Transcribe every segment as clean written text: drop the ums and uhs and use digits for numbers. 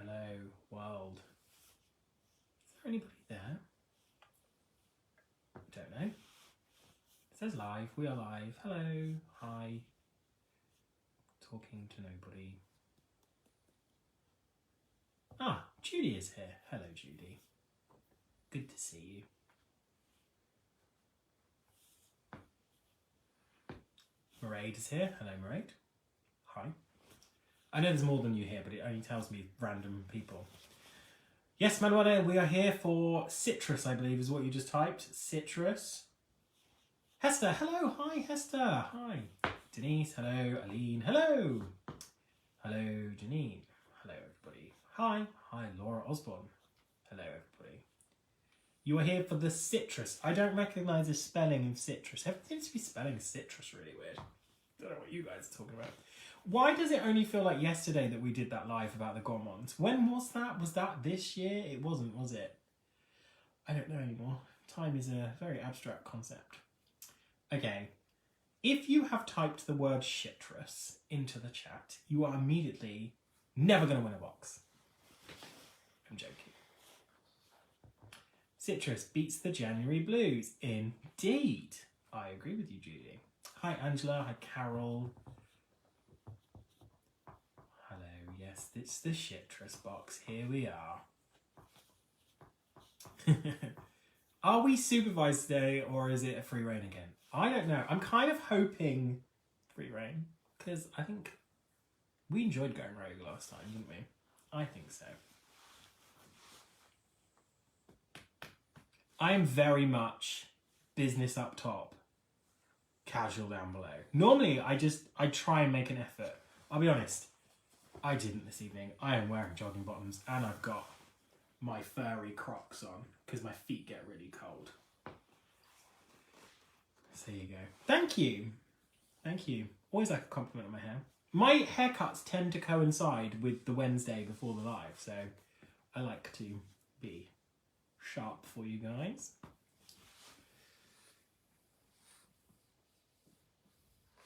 hello, world. Is there anybody there? Don't know. It says live, we are live. Hello, hi. Talking to nobody. Ah, Judy is here. Hello, Judy. Good to see you. Mairead is here. Hello, Mairead. Hi. I know there's more than you here, but it only tells me random people. Yes, Manuela, we are here for citrus, I believe, is what you just typed. Citrus. Hester, hello. Hi, Hester. Hi. Denise, hello. Aline, hello. Hello, Janine. Hello, everybody. Hi. Hi, Laura Osborne. Hello, everybody. You are here for the citrus. I don't recognise the spelling of citrus. Everything seems to be spelling citrus really weird. I don't know what you guys are talking about. Why does it only feel like yesterday that we did that live about the gourmands? When was that? Was that this year? It wasn't, was it? I don't know anymore. Time is a very abstract concept. Okay. If you have typed the word citrus into the chat, you are immediately never going to win a box. I'm joking. Citrus beats the January blues. Indeed. I agree with you, Judy. Hi, Angela. Hi, Carol. Hello. Yes, it's the citrus box. Here we are. Are we supervised today or is it a free reign again? I don't know. I'm kind of hoping free reign because I think we enjoyed going rogue last time, didn't we? I think so. I am very much business up top, casual down below. Normally, I try and make an effort. I'll be honest, I didn't this evening. I am wearing jogging bottoms and I've got my furry Crocs on because my feet get really cold. So there you go. Thank you. Thank you. Always like a compliment on my hair. My haircuts tend to coincide with the Wednesday before the live, so I like to be sharp for you guys.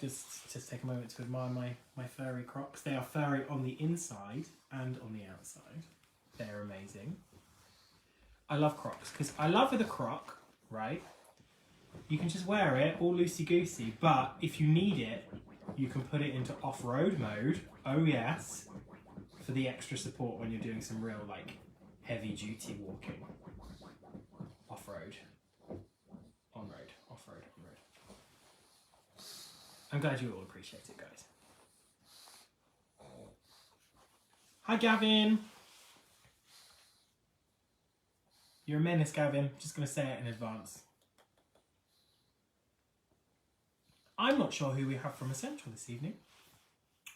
Just take a moment to admire my furry Crocs. They are furry on the inside and on the outside. They're amazing. I love Crocs because I love with a Croc, right? You can just wear it all loosey-goosey, but if you need it, you can put it into off-road mode. Oh yes, for the extra support when you're doing some real like heavy-duty walking. Off-road, on-road, off-road, on-road. I'm glad you all appreciate it, guys. Hi, Gavin. You're a menace, Gavin. Just going to say it in advance. I'm not sure who we have from Escentual this evening,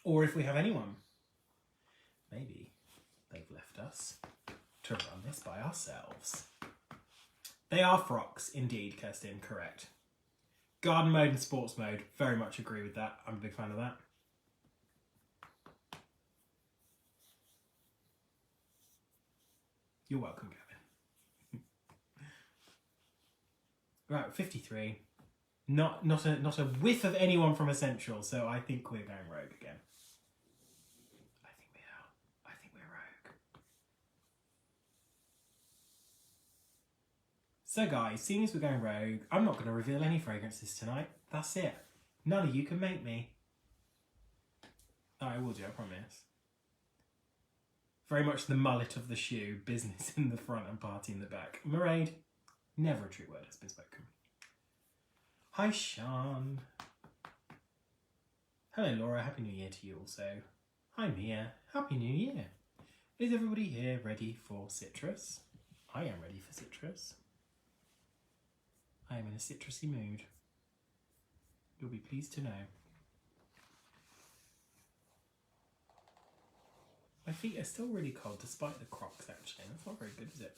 or if we have anyone. Maybe they've left us to run this by ourselves. They are frocks, indeed, Kirsten, correct. Garden mode and sports mode, very much agree with that. I'm a big fan of that. You're welcome, Gavin. Right, 53. Not a whiff of anyone from Escentual, so I think we're going rogue again. I think we are. I think we're rogue. So guys, seeing as we're going rogue, I'm not going to reveal any fragrances tonight. That's it. None of you can make me. Oh, I will do, I promise. Very much the mullet of the shoe, business in the front and party in the back. Mairead, never a true word has been spoken. Hi, Sean. Hello, Laura. Happy New Year to you also. Hi, Mia. Happy New Year. Is everybody here ready for citrus? I am ready for citrus. I am in a citrusy mood. You'll be pleased to know. My feet are still really cold despite the Crocs, actually. That's not very good, is it?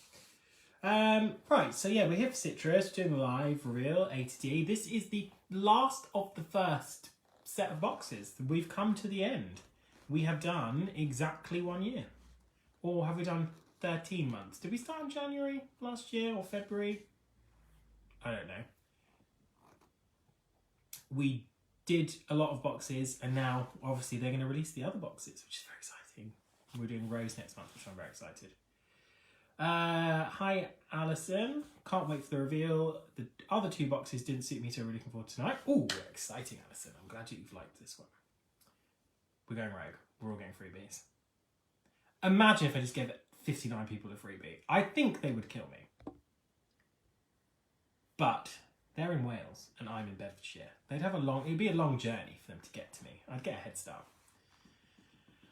Right, so yeah, we're here for citrus, doing a live reveal, A to D. This is the last of the first set of boxes. We've come to the end. We have done exactly 1 year. Or have we done 13 months? Did we start in January last year or February? I don't know. We did a lot of boxes and now obviously they're going to release the other boxes, which is very exciting. We're doing Rose next month, which I'm very excited. Hi, Alison. Can't wait for the reveal. The other 2 boxes didn't suit me, so we're looking forward to tonight. Ooh, exciting, Alison. I'm glad you've liked this one. We're going rogue. We're all getting freebies. Imagine if I just gave 59 people a freebie. I think they would kill me. But they're in Wales and I'm in Bedfordshire. It'd be a long journey for them to get to me. I'd get a head start.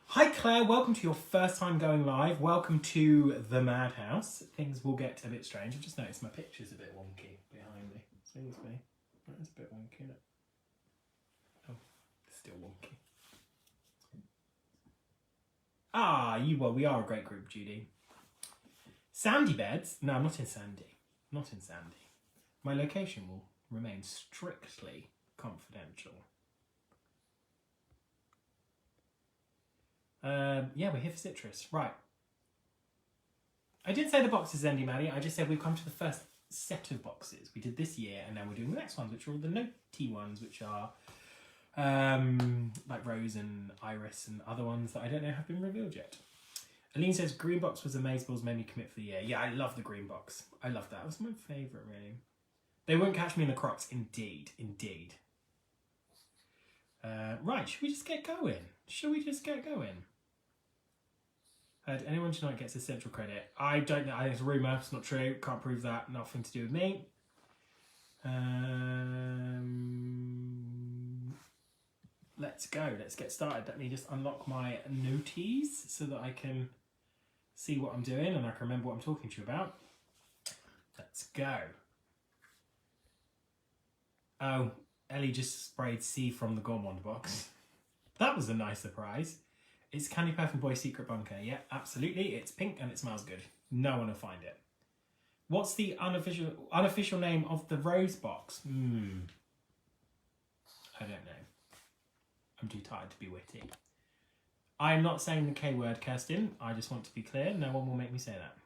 Hi Claire, welcome to your first time going live. Welcome to the Madhouse. Things will get a bit strange. I've just noticed my picture's a bit wonky behind me. Seems me. That's a bit wonky, isn't it? Oh, it's still wonky. We are a great group, Judy. Sandy beds? No, I'm not in Sandy. Not in Sandy. My location will remain strictly confidential. Yeah, we're here for citrus. Right. I didn't say the boxes ending, Maddie. I just said we've come to the first set of boxes we did this year, and now we're doing the next ones, which are all the notey ones, which are like Rose and Iris and other ones that I don't know have been revealed yet. Aline says, green box was Amazeballs, made me commit for the year. Yeah, I love the green box. I love that. It was my favourite, really. They won't catch me in the Crocs. Indeed. Indeed. Right, should we just get going? Heard anyone tonight gets Escentual credit. I don't know. I think it's a rumour. It's not true. Can't prove that. Nothing to do with me. Let's go. Let's get started. Let me just unlock my noties so that I can see what I'm doing and I can remember what I'm talking to you about. Let's go. Oh, Ellie just sprayed C from the Gourmand box. That was a nice surprise. It's Candy Perfume Boy Secret Bunker. Yeah, absolutely. It's pink and it smells good. No one will find it. What's the unofficial name of the rose box? I don't know. I'm too tired to be witty. I'm not saying the K word, Kirsten. I just want to be clear. No one will make me say that.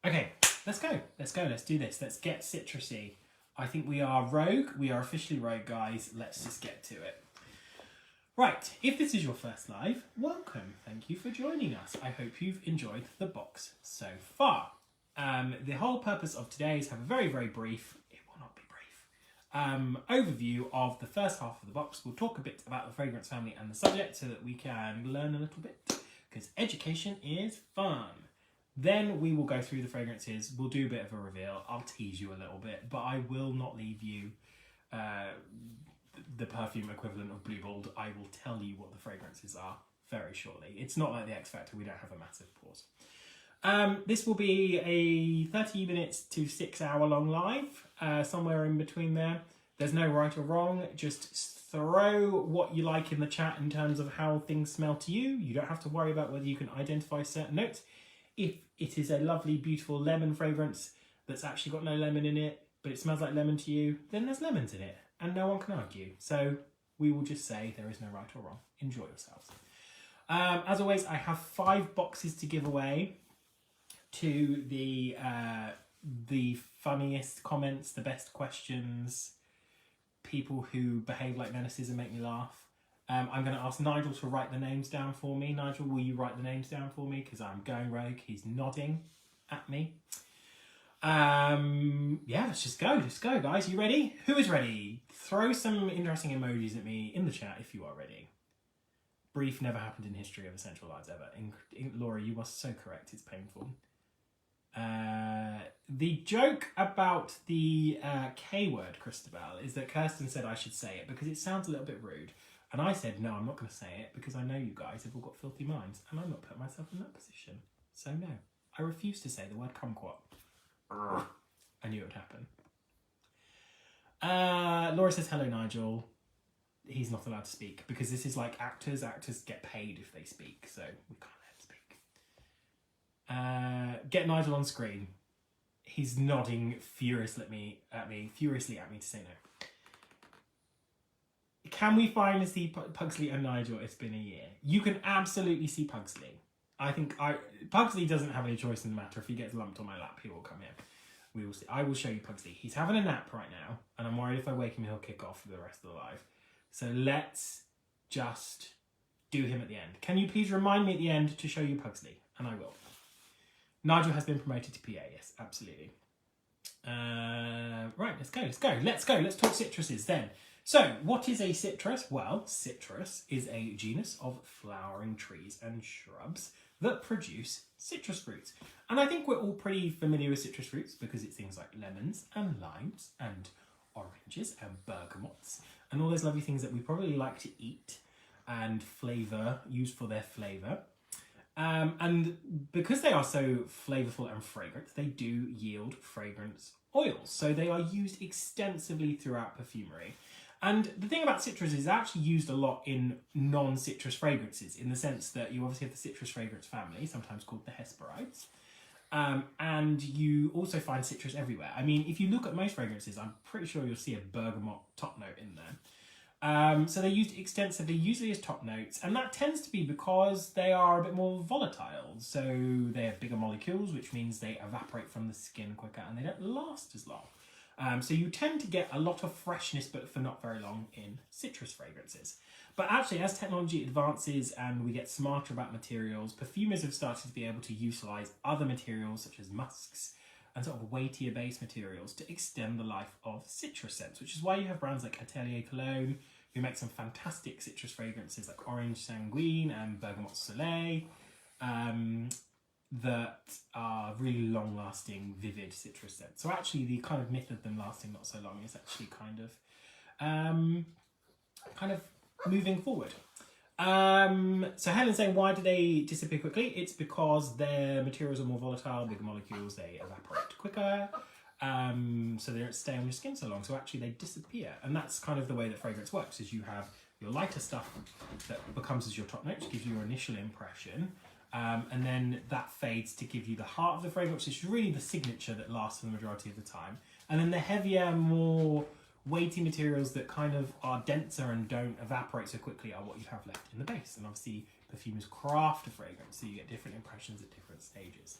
Okay, let's go. Let's go. Let's do this. Let's get citrusy. I think we are rogue. We are officially rogue, guys. Let's just get to it. Right, if this is your first live, welcome. Thank you for joining us. I hope you've enjoyed the box so far. The whole purpose of today is to have a very, very brief, it will not be brief, overview of the first half of the box. We'll talk a bit about the fragrance family and the subject so that we can learn a little bit, because education is fun. Then we will go through the fragrances. We'll do a bit of a reveal. I'll tease you a little bit, but I will not leave you the perfume equivalent of Blue Bald. I will tell you what the fragrances are very shortly. It's not like the X Factor. We don't have a massive pause. This will be a 30 minutes to 6 hour long live, somewhere in between there. There's no right or wrong. Just throw what you like in the chat in terms of how things smell to you. You don't have to worry about whether you can identify certain notes. If it is a lovely, beautiful lemon fragrance that's actually got no lemon in it, but it smells like lemon to you, then there's lemons in it, and no one can argue. So we will just say there is no right or wrong. Enjoy yourselves. As always, I have 5 boxes to give away to the funniest comments, the best questions, people who behave like menaces and make me laugh. I'm going to ask Nigel to write the names down for me. Nigel, will you write the names down for me? Because I'm going rogue. He's nodding at me. Yeah, let's just go. Let's go, guys. You ready? Who is ready? Throw some interesting emojis at me in the chat if you are ready. Brief never happened in history of Escentual lives ever. Laura, you are so correct. It's painful. The joke about the K word, Christabel, is that Kirsten said I should say it because it sounds a little bit rude. And I said, no, I'm not going to say it because I know you guys have all got filthy minds and I'm not putting myself in that position. So no, I refuse to say the word kumquat. I knew it would happen. Laura says, hello, Nigel. He's not allowed to speak because this is like actors. Actors get paid if they speak, so we can't let him speak. Get Nigel on screen. He's nodding furiously at me to say no. Can we finally see Pugsley and Nigel? It's been a year. You can absolutely see Pugsley. I think Pugsley doesn't have any choice in the matter. If he gets lumped on my lap, he will come in. We will see. I will show you Pugsley. He's having a nap right now, and I'm worried if I wake him, he'll kick off for the rest of the live. So let's just do him at the end. Can you please remind me at the end to show you Pugsley? And I will. Nigel has been promoted to PA, yes, absolutely. Right, let's go. Let's talk citruses then. So, what is a citrus? Well, citrus is a genus of flowering trees and shrubs that produce citrus fruits. And I think we're all pretty familiar with citrus fruits because it's things like lemons and limes and oranges and bergamots and all those lovely things that we probably like to eat and use for their flavour. And because they are so flavourful and fragrant, they do yield fragrance oils. So they are used extensively throughout perfumery. And the thing about citrus is it's actually used a lot in non-citrus fragrances, in the sense that you obviously have the citrus fragrance family, sometimes called the Hesperides. And you also find citrus everywhere. I mean, if you look at most fragrances, I'm pretty sure you'll see a bergamot top note in there. So they're used extensively, usually as top notes, and that tends to be because they are a bit more volatile. So they have bigger molecules, which means they evaporate from the skin quicker and they don't last as long. So you tend to get a lot of freshness, but for not very long in citrus fragrances. But actually, as technology advances and we get smarter about materials, perfumers have started to be able to utilise other materials such as musks and sort of weightier base materials to extend the life of citrus scents, which is why you have brands like Atelier Cologne, who make some fantastic citrus fragrances like Orange Sanguine and Bergamot Soleil, that are really long-lasting, vivid citrus scents. So actually, the kind of myth of them lasting not so long is actually kind of moving forward. So Helen's saying, why do they disappear quickly? It's because their materials are more volatile, bigger molecules, they evaporate quicker, so they don't stay on your skin so long. So actually they disappear. And that's kind of the way that fragrance works, is you have your lighter stuff that becomes as your top note, which gives you your initial impression. And then that fades to give you the heart of the fragrance, which is really the signature that lasts for the majority of the time. And then the heavier, more weighty materials that kind of are denser and don't evaporate so quickly are what you have left in the base. And obviously perfumers craft a fragrance, so you get different impressions at different stages.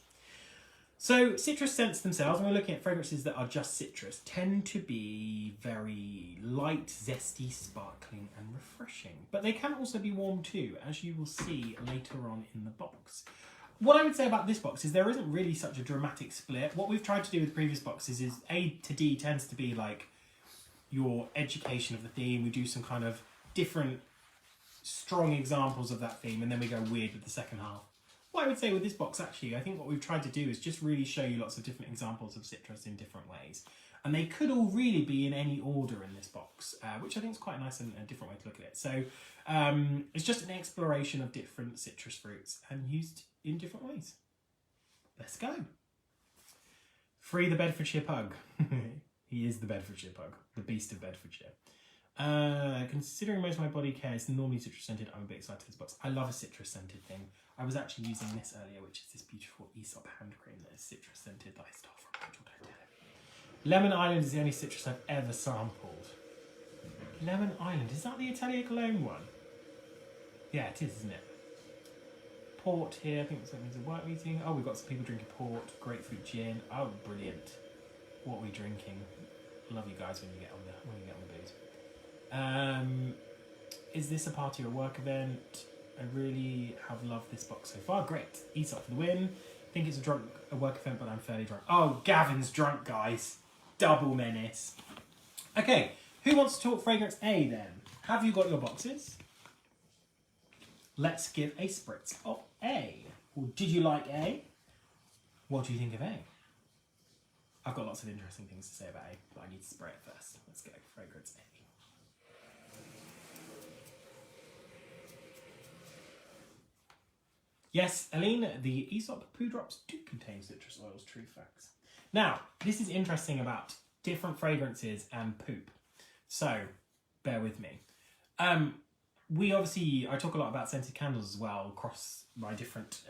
So citrus scents themselves, when we're looking at fragrances that are just citrus, tend to be very light, zesty, sparkling and refreshing. But they can also be warm too, as you will see later on in the box. What I would say about this box is there isn't really such a dramatic split. What we've tried to do with previous boxes is A to D tends to be like your education of the theme. We do some kind of different strong examples of that theme and then we go weird with the second half. What I would say with this box, actually, I think what we've tried to do is just really show you lots of different examples of citrus in different ways. And they could all really be in any order in this box, which I think is quite nice and a different way to look at it. So it's just an exploration of different citrus fruits and used in different ways. Let's go. Free the Bedfordshire Pug. He is the Bedfordshire Pug, the beast of Bedfordshire. Considering most of my body care is normally citrus scented, I'm a bit excited for this box. I love a citrus scented thing. I was actually using this earlier, which is this beautiful Aesop hand cream that is citrus scented that I stole from Rachel Dotel. Lemon Island is the only citrus I've ever sampled. Lemon Island, is that the Atelier Cologne one? Yeah, it is, isn't it? Port here, I think that means a work meeting. Oh, we've got some people drinking port, grapefruit gin. Oh, brilliant. What are we drinking? Love you guys when you get on the booze. Is this a party or work event? I really have loved this box so far. Great. Aesop for the win. I think it's a work event, but I'm fairly drunk. Oh, Gavin's drunk, guys. Double menace. Okay, who wants to talk fragrance A then? Have you got your boxes? Let's give a spritz of A. Well, did you like A? What do you think of A? I've got lots of interesting things to say about A, but I need to spray it first. Let's go. Fragrance A. Yes, Aline, the Aesop poo drops do contain citrus oils, true facts. Now, this is interesting about different fragrances and poop. So, bear with me. I talk a lot about scented candles as well across my different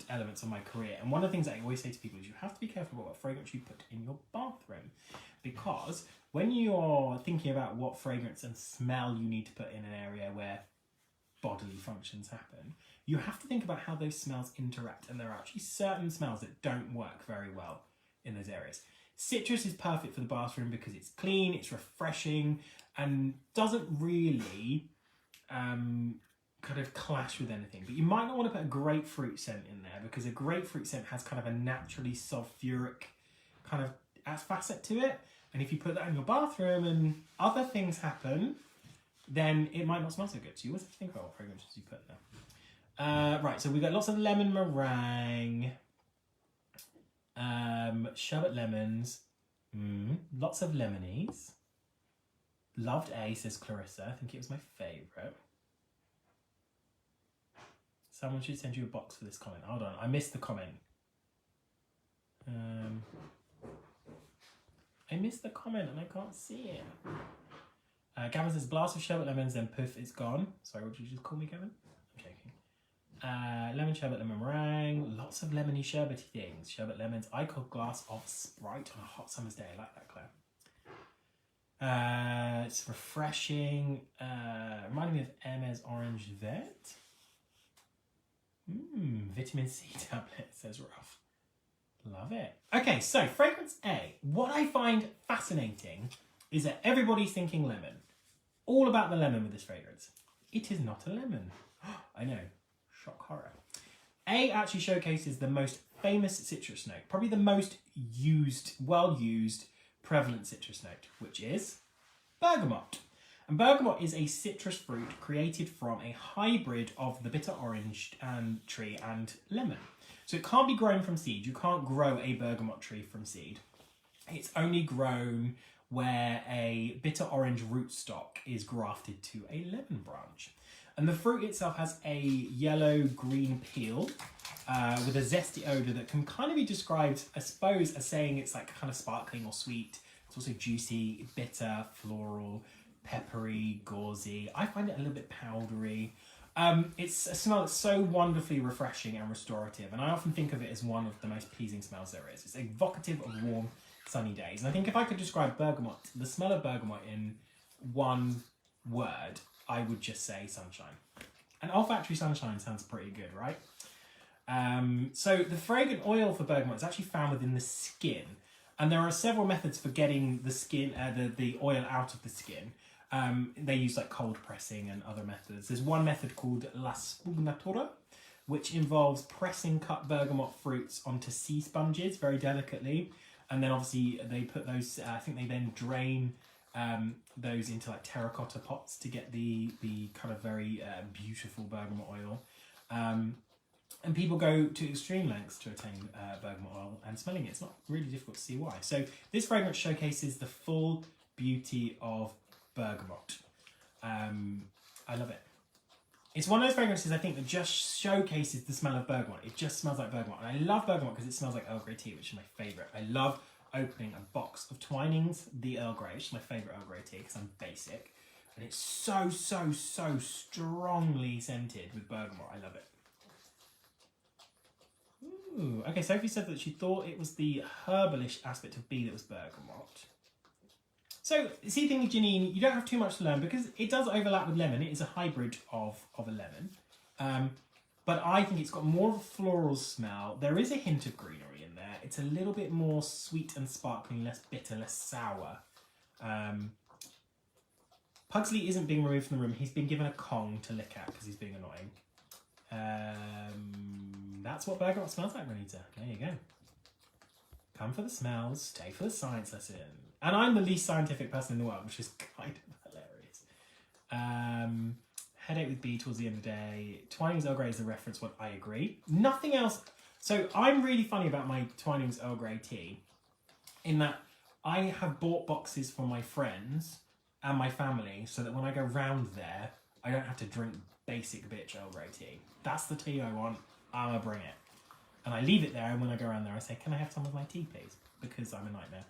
elements of my career. And one of the things I always say to people is you have to be careful about what fragrance you put in your bathroom. Because when you're thinking about what fragrance and smell you need to put in an area where bodily functions happen, you have to think about how those smells interact, and there are actually certain smells that don't work very well in those areas. Citrus is perfect for the bathroom because it's clean, it's refreshing, and doesn't really kind of clash with anything. But you might not want to put a grapefruit scent in there because a grapefruit scent has kind of a naturally sulfuric kind of facet to it. And if you put that in your bathroom and other things happen, then it might not smell so good. So you always have to think about what fragrances you put there. Right, so we've got lots of lemon meringue, sherbet lemons, lots of lemonies. Loved A, says Clarissa. I think it was my favourite. Someone should send you a box for this comment. Hold on, I missed the comment. I missed the comment and I can't see it. Gavin says, blast of sherbet lemons, then poof, it's gone. Sorry, what did you just call me, Gavin? I'm joking. Lemon sherbet, lemon meringue, lots of lemony sherbety things. Sherbet lemons, I call glass of Sprite on a hot summer's day. I like that, Claire. It's refreshing. Reminding me of Hermes Orange Vert. Vitamin C tablet, says Ralph. Love it. Okay, so fragrance A. What I find fascinating is that everybody's thinking lemon. All about the lemon with this fragrance. It is not a lemon. I know. Shock horror. A actually showcases the most famous citrus note. Probably the most used, well-used, prevalent citrus note, which is bergamot. And bergamot is a citrus fruit created from a hybrid of the bitter orange tree and lemon. So it can't be grown from seed. You can't grow a bergamot tree from seed. It's only grown where a bitter orange rootstock is grafted to a lemon branch. And the fruit itself has a yellow-green peel with a zesty odour that can kind of be described, I suppose, as saying it's like kind of sparkling or sweet. It's also juicy, bitter, floral, peppery, gauzy. I find it a little bit powdery. It's a smell that's so wonderfully refreshing and restorative, and I often think of it as one of the most pleasing smells there is. It's evocative of warm, sunny days. And I think if I could describe bergamot, the smell of bergamot in one word, I would just say sunshine. And olfactory sunshine sounds pretty good, right? So the fragrant oil for bergamot is actually found within the skin. And there are several methods for getting the skin, the oil out of the skin. They use like cold pressing and other methods. There's one method called la spugnatura, which involves pressing cut bergamot fruits onto sea sponges very delicately. And then obviously they put those, I think they then drain those into like terracotta pots to get the kind of very beautiful bergamot oil. And people go to extreme lengths to attain bergamot oil, and smelling it's not really difficult to see why. So this fragrance showcases the full beauty of bergamot. I love it. It's one of those fragrances I think that just showcases the smell of bergamot. It just smells like bergamot. And I love bergamot because it smells like Earl Grey tea, which is my favourite. I love opening a box of Twinings, the Earl Grey, which is my favourite Earl Grey tea because I'm basic. And it's so strongly scented with bergamot. I love it. Ooh, okay, Sophie said that she thought it was the herbalish aspect of B that was bergamot. So, see, thing with Janine, you don't have too much to learn because it does overlap with lemon. It is a hybrid of a lemon. But I think it's got more of a floral smell. There is a hint of greenery in there. It's a little bit more sweet and sparkling, less bitter, less sour. Pugsley isn't being removed from the room. He's been given a Kong to lick at because he's being annoying. That's what bergamot smells like, Renita. There you go. Come for the smells, stay for the science lesson. And I'm the least scientific person in the world, which is kind of hilarious. Headache with B towards the end of the day. Twinings Earl Grey is the reference one, I agree. Nothing else. So I'm really funny about my Twinings Earl Grey tea in that I have bought boxes for my friends and my family so that when I go round there, I don't have to drink basic bitch Earl Grey tea. That's the tea I want. I'm gonna bring it. And I leave it there, and when I go around there, I say, can I have some of my tea, please? Because I'm a nightmare.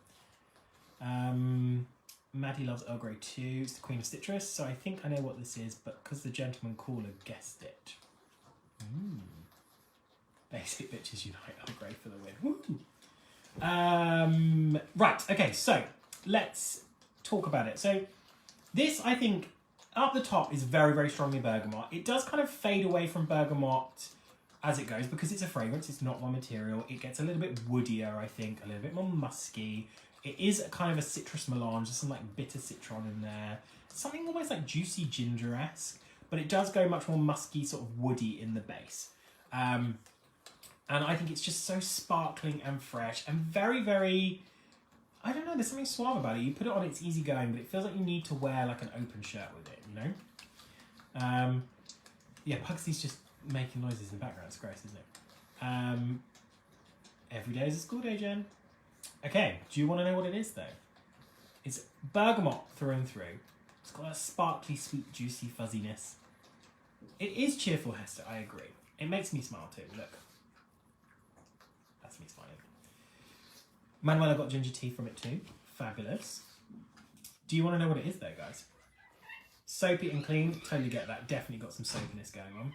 Maddie loves Earl Grey too. It's the Queen of Citrus, so I think I know what this is, but because the gentleman caller guessed it. Basic bitches unite, Earl Grey for the win. Woo! Right, okay, so let's talk about it. So this, I think, up the top is very, very strongly bergamot. It does kind of fade away from bergamot as it goes because it's a fragrance, it's not one material. It gets a little bit woodier, I think, a little bit more musky. It is kind of a citrus melange, there's some like bitter citron in there. Something almost like juicy ginger-esque. but it does go much more musky, sort of woody in the base. And I think it's just so sparkling and fresh and very, very, I don't know, there's something suave about it. You put it on, it's easy going, but it feels like you need to wear like an open shirt with it, you know? Yeah, Pugsy's just making noises in the background. It's gross, isn't it? Every day is a school day, Jen. Okay, do you want to know what it is, though? It's bergamot through and through. It's got a sparkly, sweet, juicy fuzziness. It is cheerful, Hester, I agree. It makes me smile too, look. That's me smiling. Manuela got ginger tea from it too. Fabulous. Do you want to know what it is, though, guys? Soapy and clean, totally get that. Definitely got some soapiness going on.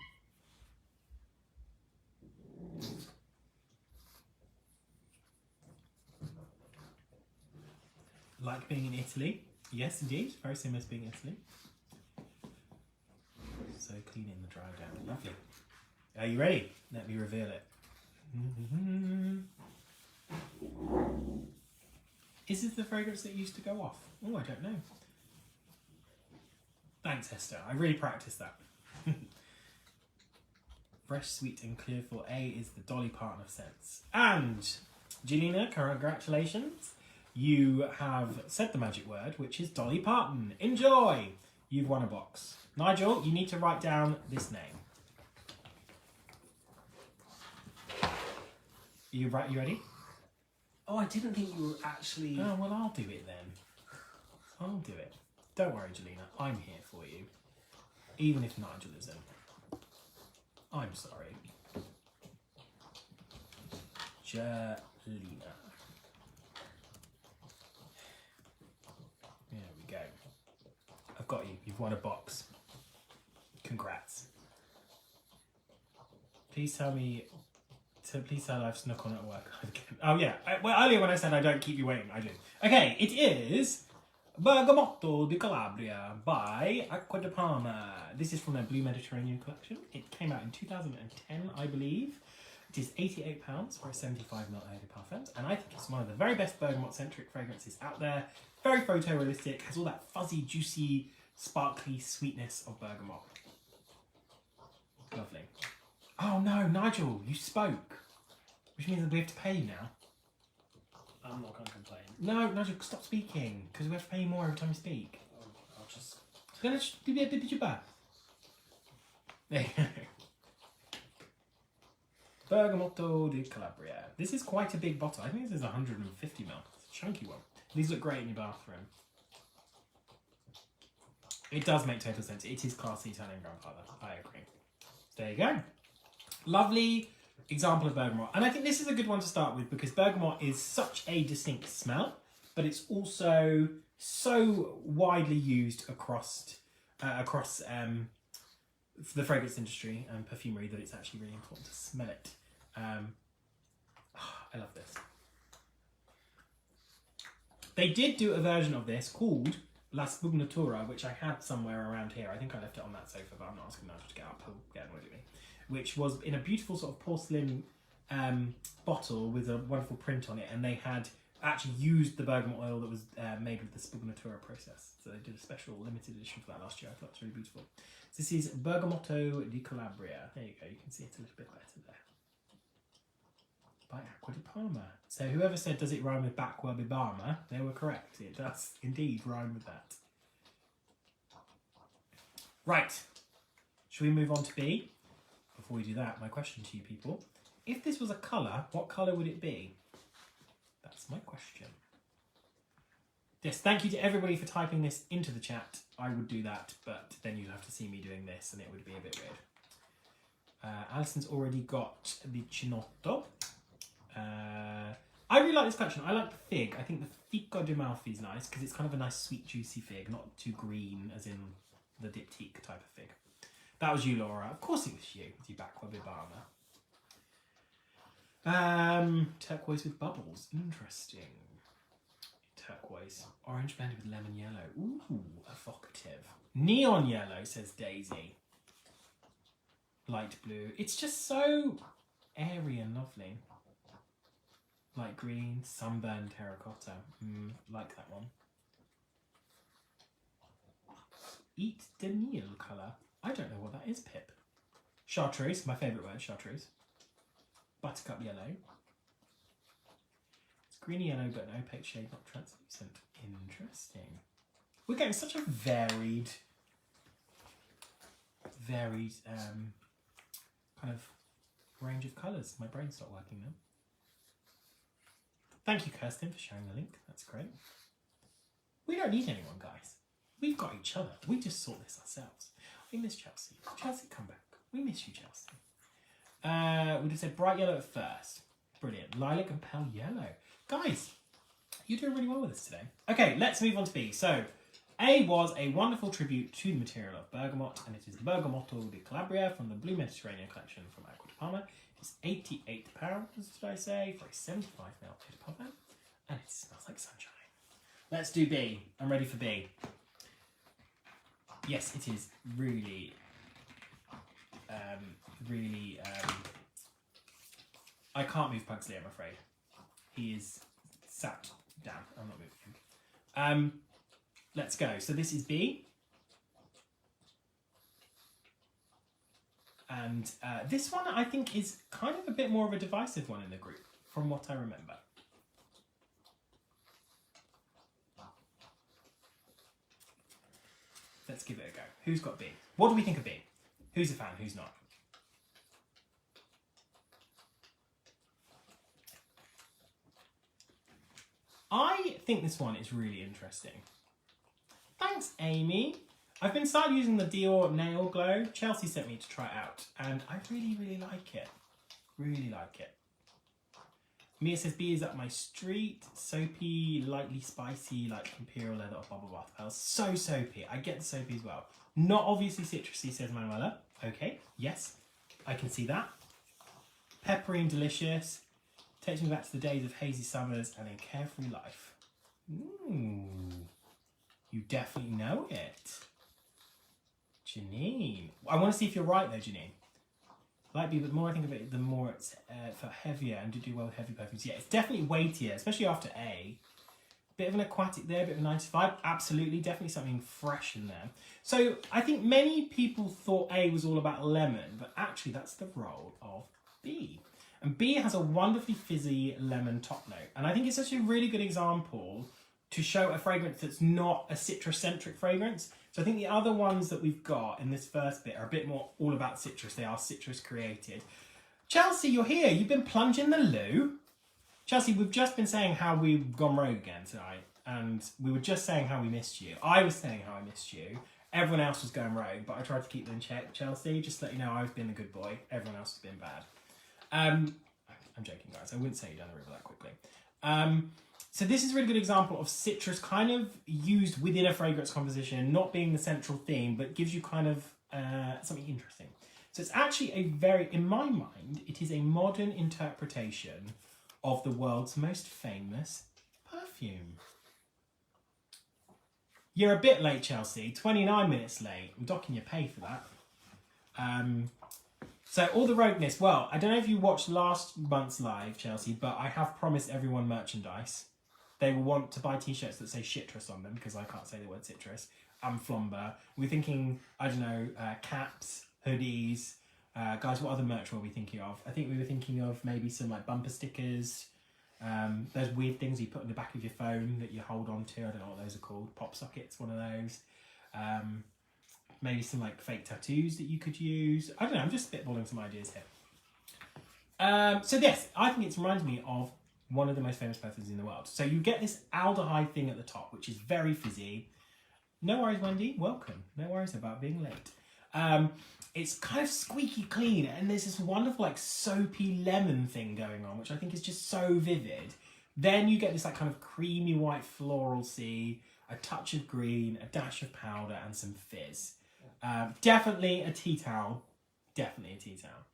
Like being in Italy. Yes, indeed. Very similar to being in Italy. So clean in the dry down. Lovely. Are you ready? Let me reveal it. Is this the fragrance that used to go off? Oh, I don't know. Thanks, Hester. I really practiced that. Fresh, sweet and clear for A is the Dolly Parton of scents. And, Jelena, congratulations. You have said the magic word, which is Dolly Parton. Enjoy! You've won a box. Nigel, you need to write down this name. You ready? Oh, I didn't think you were actually... Oh, well, I'll do it then. I'll do it. Don't worry, Jelena. I'm here for you. Even if Nigel isn't. I'm sorry. Jelena. There we go. I've got you. You've won a box. Congrats. Please tell me... Please tell I've snuck on at work. Oh yeah. Well, earlier when I said I don't keep you waiting, I do. Okay, it is Bergamotto di Calabria by Acqua di Parma. This is from their Blue Mediterranean collection. It came out in 2010, I believe. It is £88 for a 75ml eau de parfum, and I think it's one of the very best bergamot-centric fragrances out there. Very photorealistic, has all that fuzzy, juicy, sparkly sweetness of bergamot. Lovely. Oh no, Nigel, you spoke. Which means that we have to pay you now. I'm not going to complain. No, Nigel, stop speaking, because we have to pay you more every time you speak. I'll just... There you go. Bergamotto di Calabria. This is quite a big bottle. I think this is 150ml. It's a chunky one. These look great in your bathroom. It does make total sense. It is classy Italian grandfather. I agree. There you go. Lovely example of bergamot. And I think this is a good one to start with because bergamot is such a distinct smell, but it's also so widely used across the fragrance industry and perfumery that it's actually really important to smell it. I love this. They did do a version of this called La Spugnatura, which I had somewhere around here. I think I left it on that sofa, but I'm not asking Nigel to get up. He'll get annoyed at me. Which was in a beautiful sort of porcelain bottle with a wonderful print on it, and they had actually used the bergamot oil that was made with the Spugnatura process. So they did a special limited edition for that last year. I thought it was really beautiful. So this is Bergamotto di Calabria. There you go. You can see it a little bit better there. By Acqua di Parma. So whoever said, does it rhyme with Bacqua di Parma? They were correct. It does indeed rhyme with that. Right. Should we move on to B? Before we do that, my question to you people. If this was a colour, what colour would it be? That's my question. Yes, thank you to everybody for typing this into the chat. I would do that, but then you'd have to see me doing this and it would be a bit weird. Alison's already got the Chinotto. I really like this collection. I like the fig. I think the Fico di Malfi is nice because it's kind of a nice sweet juicy fig, not too green as in the diptyque type of fig. That was you, Laura. Of course it was you. Di Bacqua di Parma. Turquoise with bubbles. Interesting. Turquoise. Orange blended with lemon yellow. Ooh, evocative. Neon yellow, says Daisy. Light blue. It's just so airy and lovely. Light green, sunburned terracotta. Like that one. Eat Daniel colour. I don't know what that is, Pip. Chartreuse, my favourite word, chartreuse. Buttercup yellow. It's greeny yellow, but an opaque shade, not translucent. Interesting. We're getting such a varied kind of range of colours. My brain's not working now. Thank you, Kirsten, for sharing the link. That's great. We don't need anyone, guys. We've got each other. We just sort this ourselves. We miss Chelsea. Chelsea, come back. We miss you, Chelsea. We just said bright yellow at first. Brilliant. Lilac and pale yellow. Guys, you're doing really well with us today. Okay, let's move on to B. So, A was a wonderful tribute to the material of bergamot, and it is the Bergamotto di Calabria from the Blue Mediterranean collection from Acqua di Parma. It's £88, did I say, for a 75ml Peter Pan, and it smells like sunshine. Let's do B. I'm ready for B. Yes, it is really, I can't move Pugsley, I'm afraid. He is sat down. I'm not moving him. Let's go. So this is B. And this one I think is kind of a bit more of a divisive one in the group, from what I remember. Let's give it a go. Who's got B? What do we think of B? Who's a fan? Who's not? I think this one is really interesting. Thanks, Amy. I've been started using the Dior Nail Glow. Chelsea sent me to try it out, and I really, really like it. Really like it. Mia says B is up my street. Soapy, lightly spicy, like Imperial Leather or Bubble Bath Pearls. So soapy. I get the soapy as well. Not obviously citrusy, says Manuela. Okay, yes, I can see that. Peppery and delicious. Takes me back to the days of hazy summers and a carefree life. Ooh, you definitely know it. Janine. I want to see if you're right though, Janine. Like B, but the more I think of it, the more it's for heavier and to do well with heavy perfumes. Yeah, it's definitely weightier, especially after A. Bit of an aquatic there, bit of a 95. Absolutely, definitely something fresh in there. So I think many people thought A was all about lemon, but actually that's the role of B. And B has a wonderfully fizzy lemon top note. And I think it's actually a really good example to show a fragrance that's not a citrus-centric fragrance. So I think the other ones that we've got in this first bit are a bit more all about citrus. They are citrus created. Chelsea, you're here. You've been plunging the loo. Chelsea, we've just been saying how we've gone rogue again tonight. And we were just saying how we missed you. I was saying how I missed you. Everyone else was going rogue, but I tried to keep them in check. Chelsea, just to let you know, I've been a good boy. Everyone else has been bad. I'm joking, guys. I wouldn't say you down the river that quickly. So this is a really good example of citrus kind of used within a fragrance composition, not being the central theme, but gives you kind of something interesting. So it's actually a very, in my mind, it is a modern interpretation of the world's most famous perfume. You're a bit late, Chelsea. 29 minutes late. I'm docking your pay for that. So all the rogueness. Well, I don't know if you watched last month's live, Chelsea, but I have promised everyone merchandise. They will want to buy t-shirts that say citrus on them because I can't say the word citrus. And Flomber. We're thinking, I don't know, caps, hoodies. Guys, what other merch were we thinking of? I think we were thinking of maybe some like bumper stickers. Those weird things you put on the back of your phone that you hold on to. I don't know what those are called. Pop sockets, one of those. Maybe some like fake tattoos that you could use. I don't know, I'm just spitballing some ideas here. So yes, I think it reminds me of one of the most famous perfumes in the world. So you get this aldehyde thing at the top, which is very fizzy. No worries, Wendy, welcome. No worries about being late. It's kind of squeaky clean, and there's this wonderful like soapy lemon thing going on, which I think is just so vivid. Then you get this like kind of creamy white floral sea, a touch of green, a dash of powder, and some fizz. Definitely a tea towel. Definitely a tea towel.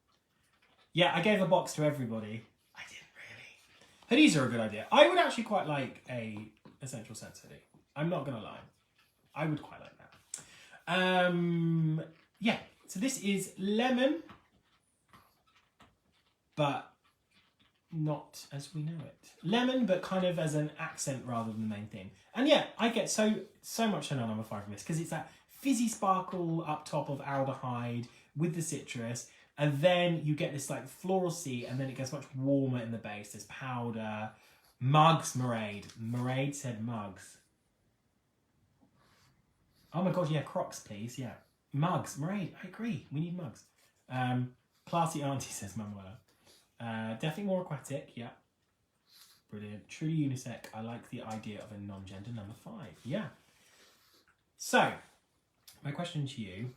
Yeah, I gave a box to everybody. I didn't really. Hoodies are a good idea. I would actually quite like a Escentual Scents hoodie. I'm not going to lie. I would quite like that. Yeah, so this is lemon, but not as we know it. Lemon, but kind of as an accent rather than the main thing. And yeah, I get so much turn on number 5 from this because it's that fizzy sparkle up top of aldehyde with the citrus, and then you get this like floral sea, and then it gets much warmer in the base. There's powder. Mugs, Mairead. Mairead said mugs. Oh my god, yeah, Crocs, please, yeah. Mugs, Mairead, I agree, we need mugs. Classy auntie, says Manuela. Definitely more aquatic, yeah. Brilliant. Truly unisex. I like the idea of a non-gender number 5. Yeah. So, my question to you,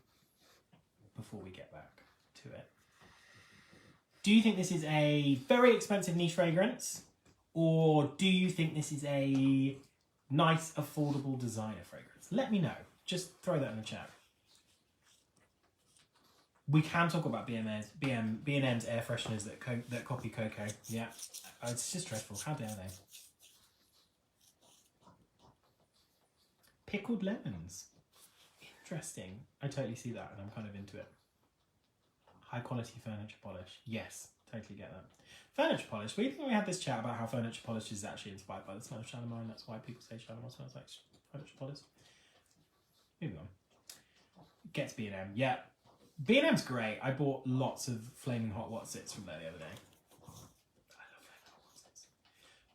before we get back to it. Do you think this is a very expensive niche fragrance? Or do you think this is a nice, affordable designer fragrance? Let me know. Just throw that in the chat. We can talk about B&M's air fresheners that copy cocoa. Yeah, it's just dreadful. How dare they? Pickled lemons. Interesting. I totally see that, and I'm kind of into it. High quality furniture polish. Yes, totally get that. Furniture polish. We think we had this chat about how furniture polish is actually inspired by the smell of Shalimar, and that's why people say Shalimar smells like furniture polish. Moving on. Gets B&M. Yeah. B&M's great. I bought lots of Flaming Hot Watsits from there the other day. I love Flaming Hot Watsits.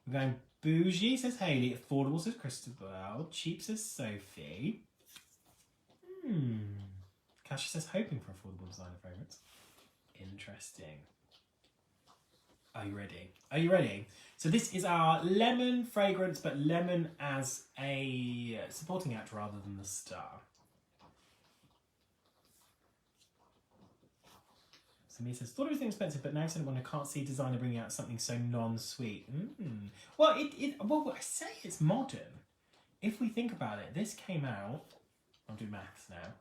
We're going bougie, says Hayley. Affordable, says Christabel. Cheap, says Sophie. Kasia says hoping for affordable designer fragrance. Interesting. Are you ready? Are you ready? So this is our lemon fragrance, but lemon as a supporting act rather than the star. Samir says, thought it was inexpensive, but now when I can't see designer bringing out something so non-sweet. Well, well, I say it's modern. If we think about it, this came out, I'll do maths now,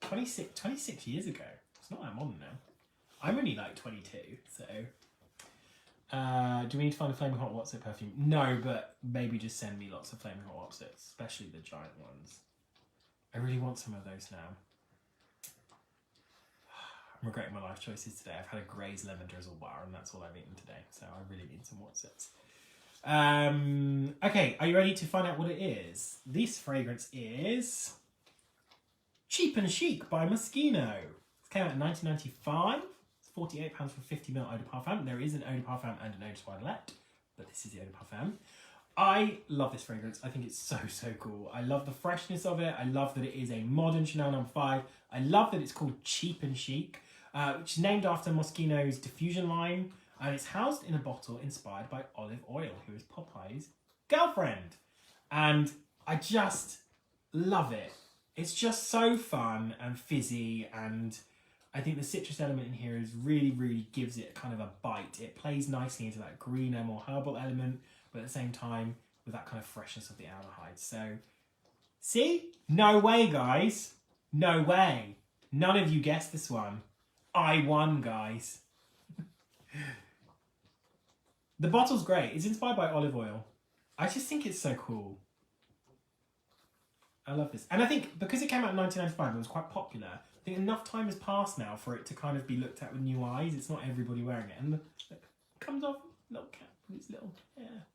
26 years ago. It's not that modern now. I'm only like 22, so... do we need to find a Flaming Hot Watsit perfume? No, but maybe just send me lots of Flaming Hot Watsits, especially the giant ones. I really want some of those now. I'm regretting my life choices today. I've had a Grey's lemon drizzle bar, and that's all I've eaten today, so I really need some Watsits. Okay, are you ready to find out what it is? This fragrance is Cheap and Chic by Moschino. It came out in 1995. It's £48 for 50ml eau de parfum. There is an eau de parfum and an eau de toilette, but this is the eau de parfum. I love this fragrance. I think it's so, so cool. I love the freshness of it. I love that it is a modern Chanel No. 5. I love that it's called Cheap and Chic, which is named after Moschino's diffusion line, and it's housed in a bottle inspired by Olive Oil, who is Popeye's girlfriend. And I just love it. It's just so fun and fizzy, and I think the citrus element in here is really gives it kind of a bite. It plays nicely into that greener, more herbal element, but at the same time with that kind of freshness of the aldehyde. So, see? No way, guys. No way. None of you guessed this one. I won, guys. The bottle's great. It's inspired by olive oil. I just think it's so cool. I love this. And I think because it came out in 1995, it was quite popular. I think enough time has passed now for it to kind of be looked at with new eyes. It's not everybody wearing it. And it comes off little cap with its little hair.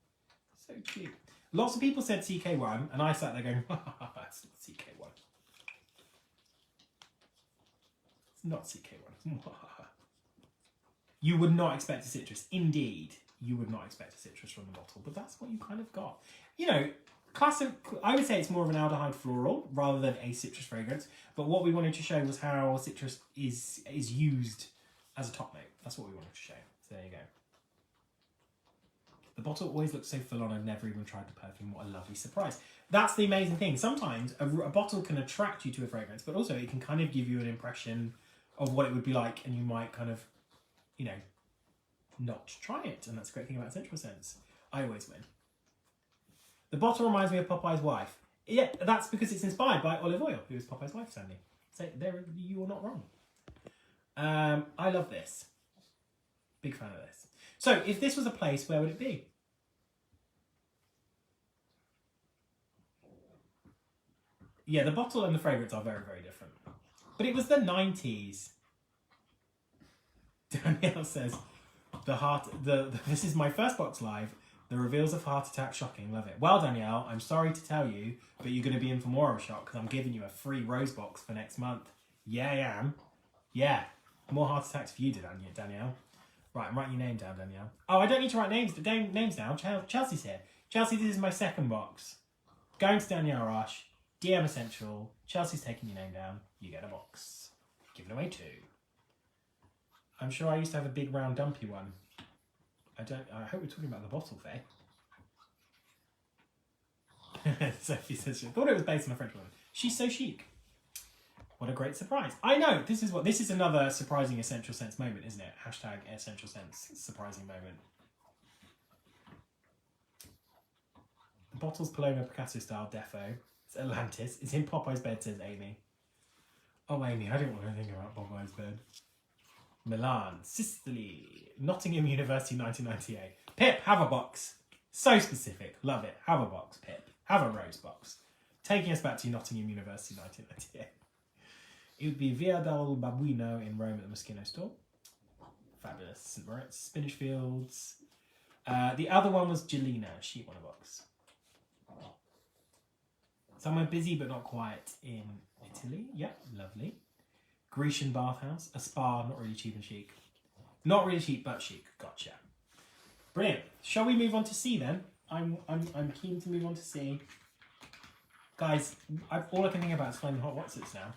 So cute. Lots of people said CK1, and I sat there going, that's not CK1. It's not CK1. You would not expect a citrus. Indeed, you would not expect a citrus from the bottle, but that's what you kind of got. You know, classic, I would say it's more of an aldehyde floral rather than a citrus fragrance, but what we wanted to show was how citrus is used as a top note. That's what we wanted to show. So there you go. The bottle always looks so full on. I've never even tried the perfume. What a lovely surprise. That's the amazing thing. Sometimes a bottle can attract you to a fragrance, but also it can kind of give you an impression of what it would be like, and you might kind of, you know, not try it. And that's the great thing about Escentual Scents. I always win. The bottle reminds me of Popeye's wife. Yeah, that's because it's inspired by Olive Oil, who is Popeye's wife, Sandy. So there, you are not wrong. I love this. Big fan of this. So if this was a place, where would it be? Yeah, the bottle and the fragrance are very, very different. But it was the 90s. Danielle says, this is my first box live. The reveals of Heart Attack, shocking, love it. Well, Danielle, I'm sorry to tell you, but you're going to be in for more of a shock because I'm giving you a free rose box for next month. Yeah, I am. Yeah, more Heart Attacks for you, Danielle. Right, I'm writing your name down, Danielle. Oh, I don't need to write names down. Chelsea's here. Chelsea, this is my second box. Going to Danielle Rush, DM Escentual. Chelsea's taking your name down. You get a box. Giving away 2. I'm sure I used to have a big round dumpy one. I hope we're talking about the bottle, Faye. Sophie says she thought it was based on a French woman. She's so chic. What a great surprise. I know, this is another surprising Essential Sense moment, isn't it? Hashtag Essential Sense surprising moment. The bottle's Paloma Picasso style defo. It's Atlantis. It's in Popeye's bed, says Amy. Oh, Amy, I didn't want to think about Popeye's bed. Milan, Sicily, Nottingham University 1998. Pip, have a box. So specific. Love it. Have a box, Pip. Have a rose box. Taking us back to Nottingham University 1998. It would be Via del Babuino in Rome at the Moschino store. Fabulous. St. Moritz, Spinach Fields. The other one was Gelina. She won a box. Somewhere busy but not quiet in Italy. Yep, lovely. Grecian bathhouse, a spa, not really cheap and chic. Not really cheap, but chic. Gotcha. Brilliant. Shall we move on to C then? I'm keen to move on to C. Guys, all I can think about is Flaming Hot Watsits now.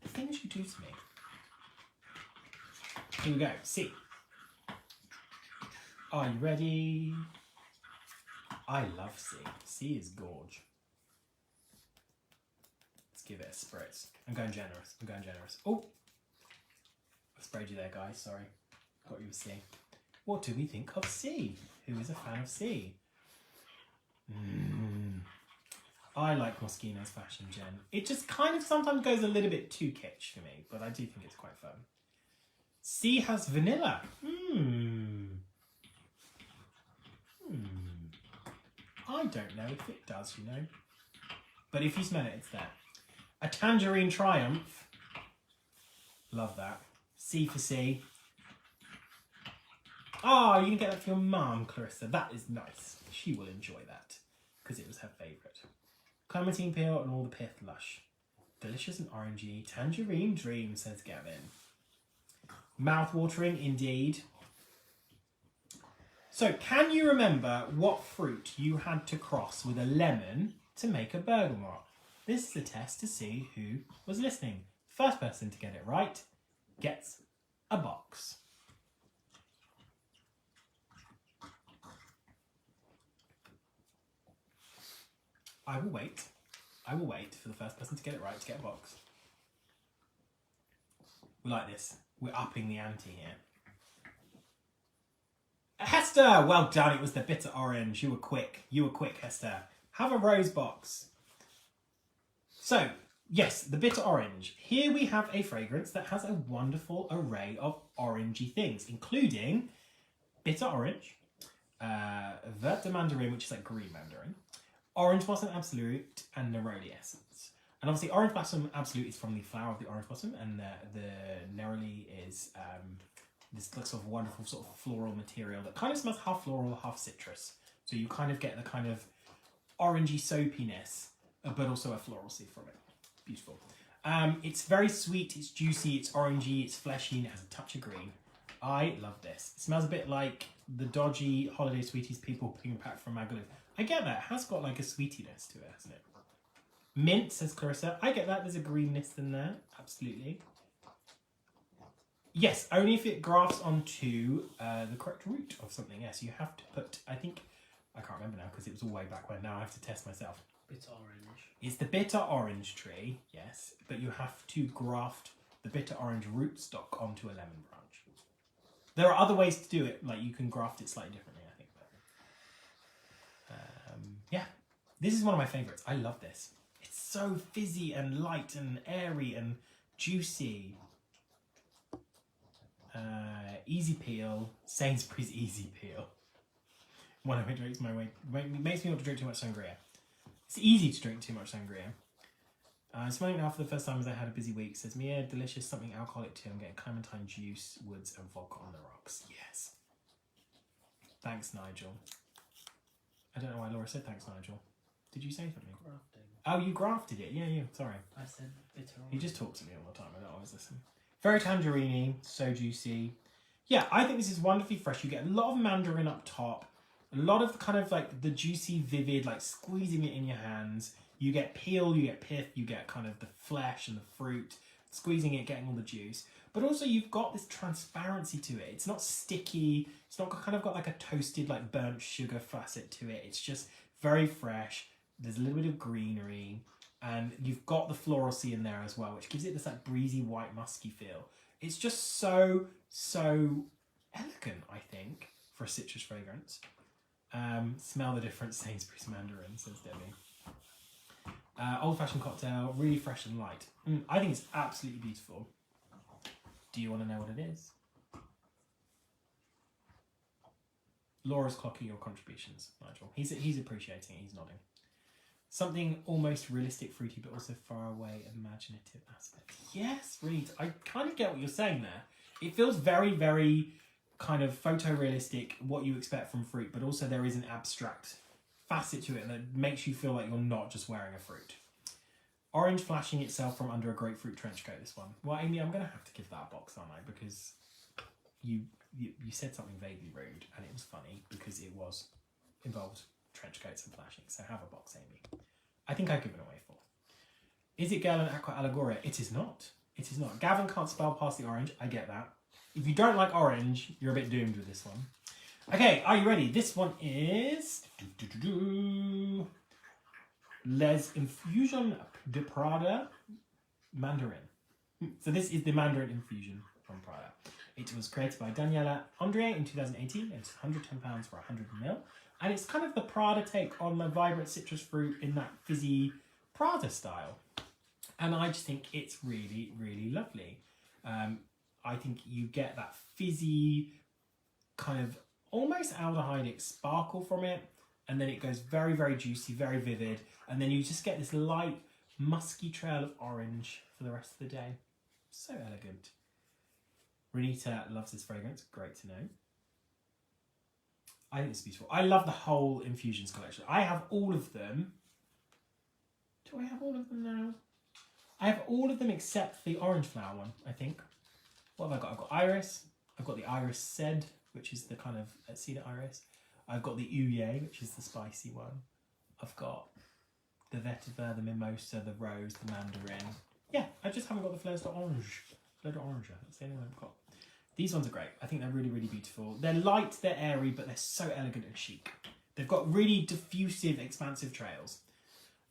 The things you do to me. Here we go. C. Are you ready? I love C. C is gorge. Give it a spritz. I'm going generous. Oh! I sprayed you there, guys. Sorry. Got you with C. What do we think of C? Who is a fan of C? I like Moschino's fashion, Jen. It just kind of sometimes goes a little bit too kitsch for me, but I do think it's quite fun. C has vanilla. I don't know if it does, you know. But if you smell it, it's there. A Tangerine Triumph. Love that. C for C. Oh, you can get that for your mum, Clarissa. That is nice. She will enjoy that because it was her favourite. Clementine peel and all the pith lush. Delicious and orangey. Tangerine dream, says Gavin. Mouth-watering indeed. So, can you remember what fruit you had to cross with a lemon to make a bergamot? This is a test to see who was listening. First person to get it right gets a box. I will wait. I will wait for the first person to get it right to get a box. We like this. We're upping the ante here. Hester! Well done. It was the bitter orange. You were quick. You were quick, Hester. Have a rose box. So, yes, the bitter orange. Here we have a fragrance that has a wonderful array of orangey things, including bitter orange, vert de mandarin, which is like green mandarin, orange blossom absolute, and neroli essence. And obviously, orange blossom absolute is from the flower of the orange blossom, and the neroli is this sort of wonderful sort of floral material that kind of smells half floral, half citrus. So you kind of get the kind of orangey soapiness, but also a floralcy from it. Beautiful. It's very sweet, it's juicy, it's orangey, it's fleshy, and it has a touch of green. I love this. It smells a bit like the dodgy holiday sweeties people bring back from Magaluf. I get that. It has got like a sweetiness to it, hasn't it? Mint, says Clarissa. I get that. There's a greenness in there. Absolutely. Yes, only if it grafts onto the correct root of something. Yes, you have to put, I think, I can't remember now because it was all way back when. Now I have to test myself. Bitter orange. It's the bitter orange tree, yes, but you have to graft the bitter orange rootstock onto a lemon branch. There are other ways to do it, like you can graft it slightly differently, I think. But, yeah, this is one of my favourites. I love this. It's so fizzy and light and airy and juicy. Easy peel, Sainsbury's easy peel. One of my drinks makes me want to drink too much sangria. It's easy to drink too much sangria. Smelling now for the first time as I had a busy week. Says Mia, delicious, something alcoholic too. I'm getting clementine juice, woods, and vodka on the rocks. Yes. Thanks, Nigel. I don't know why Laura said thanks, Nigel. Did you say something? Grafting. Oh, you grafted it. Yeah, sorry. I said bitter He orange. just talks to me all the time. I don't always listen. Very tangerine, so juicy. Yeah, I think this is wonderfully fresh. You get a lot of mandarin up top. A lot of kind of like the juicy, vivid, like squeezing it in your hands. You get peel, you get pith, you get kind of the flesh and the fruit. Squeezing it, getting all the juice. But also you've got this transparency to it. It's not sticky. It's not kind of got like a toasted, like burnt sugar facet to it. It's just very fresh. There's a little bit of greenery. And you've got the floralcy in there as well, which gives it this like breezy, white, musky feel. It's just so elegant, I think, for a citrus fragrance. Smell the difference, Sainsbury's Mandarin, says Debbie. Old-fashioned cocktail, really fresh and light. I think it's absolutely beautiful. Do you want to know what it is? Laura's clocking your contributions, Nigel. He's appreciating it, he's nodding. Something almost realistic, fruity, but also far away, imaginative aspect. Yes, Reed, I kind of get what you're saying there. It feels very, very kind of photorealistic, what you expect from fruit, but also there is an abstract facet to it that makes you feel like you're not just wearing a fruit. Orange flashing itself from under a grapefruit trench coat, this one. Well, Amy, I'm going to have to give that a box, aren't I? Because you said something vaguely rude, and it was funny because it was involved trench coats and flashing. So have a box, Amy. I think I've given away 4. Is it Girl and Aqua Allegoria? It is not. It is not. Gavin can't spell past the orange. I get that. If you don't like orange, you're a bit doomed with this one. Okay, are you ready? This one is Les Infusion de Prada Mandarin. So this is the Mandarin Infusion from Prada. It was created by Daniela André in 2018. It's £110 for 100ml. And it's kind of the Prada take on the vibrant citrus fruit in that fizzy Prada style. And I just think it's really, really lovely. I think you get that fizzy kind of almost aldehydic sparkle from it. And then it goes very, very juicy, very vivid. And then you just get this light, musky trail of orange for the rest of the day. So elegant. Renita loves this fragrance. Great to know. I think it's beautiful. I love the whole Infusions collection. I have all of them. Do I have all of them now? I have all of them except the orange flower one, I think. What have I got? I've got Iris. I've got the Iris Sed, which is the kind of cedar iris. I've got the Ouye, which is the spicy one. I've got the Vetiver, the Mimosa, the Rose, the Mandarin. Yeah, I just haven't got the Fleurs d'Orange. Fleur d'Orange, that's the only one I've got. These ones are great. I think they're really, really beautiful. They're light, they're airy, but they're so elegant and chic. They've got really diffusive, expansive trails.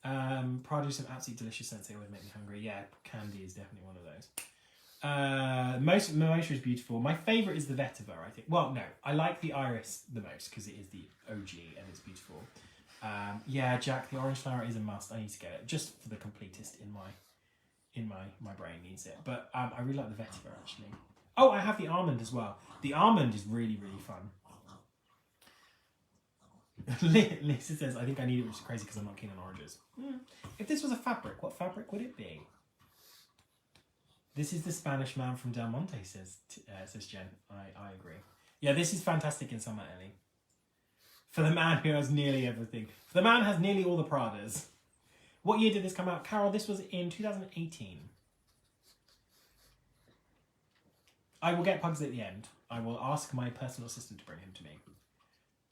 Prada do some absolutely delicious scents. They always make me hungry. Yeah, Candy is definitely one of those. Mimosa is beautiful. My favourite is the Vetiver, I think. Well, no, I like the Iris the most because it is the OG and it's beautiful. Yeah, Jack, the orange flower is a must. I need to get it just for the completist in my brain needs it. But I really like the Vetiver actually. Oh, I have the almond as well. The almond is really, really fun. Lisa says, I think I need it, which is crazy because I'm not keen on oranges. If this was a fabric, what fabric would it be? This is the Spanish man from Del Monte, says Jen. I agree. Yeah, this is fantastic in summer, Ellie. For the man who has nearly everything. For the man who has nearly all the Pradas. What year did this come out? Carol, this was in 2018. I will get Pugs at the end. I will ask my personal assistant to bring him to me.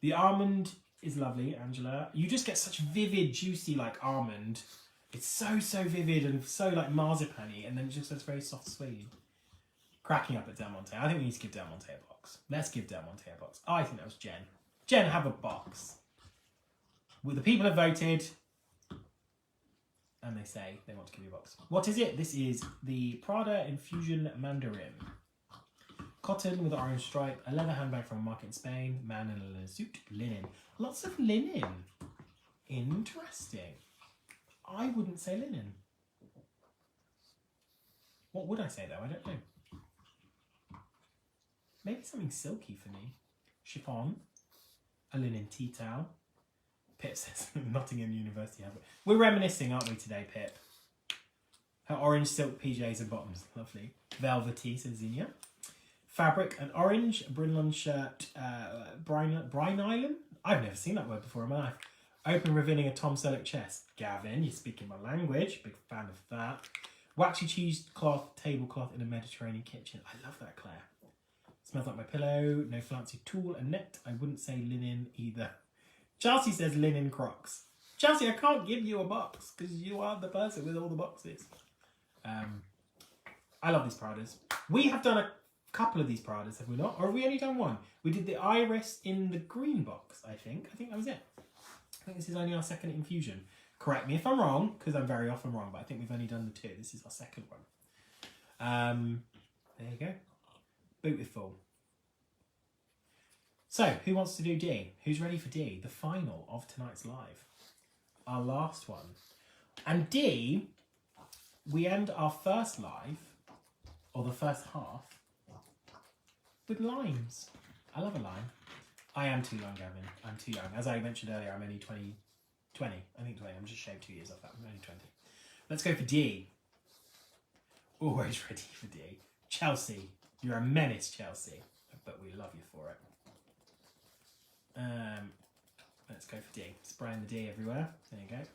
The almond is lovely, Angela. You just get such vivid, juicy, like almond. It's so, so vivid and so like marzipan-y, and then it just gets very soft, sweet. Cracking up at Del Monte. I think we need to give Del Monte a box. Let's give Del Monte a box. Oh, I think that was Jen. Jen, have a box. Well, the people have voted, and they say they want to give you a box. What is it? This is the Prada Infusion Mandarin. Cotton with an orange stripe, a leather handbag from a market in Spain, man in a linen suit, linen. Lots of linen. Interesting. I wouldn't say linen. What would I say though? I don't know. Maybe something silky for me. Chiffon, a linen tea towel. Pip says, Nottingham University have it. We're reminiscing, aren't we, today, Pip? Her orange silk PJs and bottoms. Lovely. Velvety, says Zinnia. Fabric and orange, Brinlon shirt, Brine Island. I've never seen that word before in my life. Open revealing a Tom Selleck chest. Gavin, you're speaking my language. Big fan of that. Waxy cheesecloth tablecloth in a Mediterranean kitchen. I love that, Claire. Smells like my pillow. No fancy tool and net. I wouldn't say linen either. Chelsea says linen Crocs. Chelsea, I can't give you a box because you are the person with all the boxes. I love these Pradas. We have done a couple of these Pradas, have we not? Or have we only done one? We did the iris in the green box, I think. I think that was it. I think this is only our second infusion. Correct me if I'm wrong, because I'm very often wrong, but I think we've only done the 2. This is our second one. There you go. Beautiful. So, who wants to do D? Who's ready for D? The final of tonight's live. Our last one. And D, we end our first live, or the first half, with limes. I love a lime. I am too young, Gavin. I'm too young. As I mentioned earlier, I'm only 20. I think 20. I'm just shaved 2 years off that. I'm only 20. Let's go for D. Always ready for D. Chelsea. You're a menace, Chelsea. But we love you for it. Let's go for D. Spraying the D everywhere. There you go.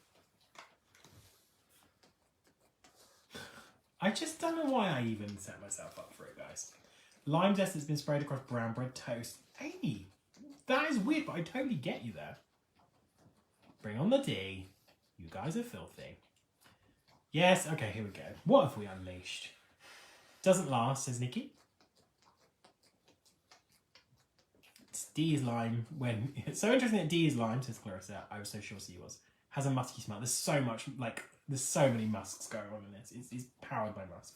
I just don't know why I even set myself up for it, guys. Lime zest that's been sprayed across brown bread toast. Amy, that is weird, but I totally get you there. Bring on the D. You guys are filthy. Yes, okay, here we go. What have we unleashed? Doesn't last, says Nikki. D is lime when... It's so interesting that D is lime, says Clarissa. I was so sure C was. Has a musky smell. There's so much, there's so many musks going on in this. It's powered by musk.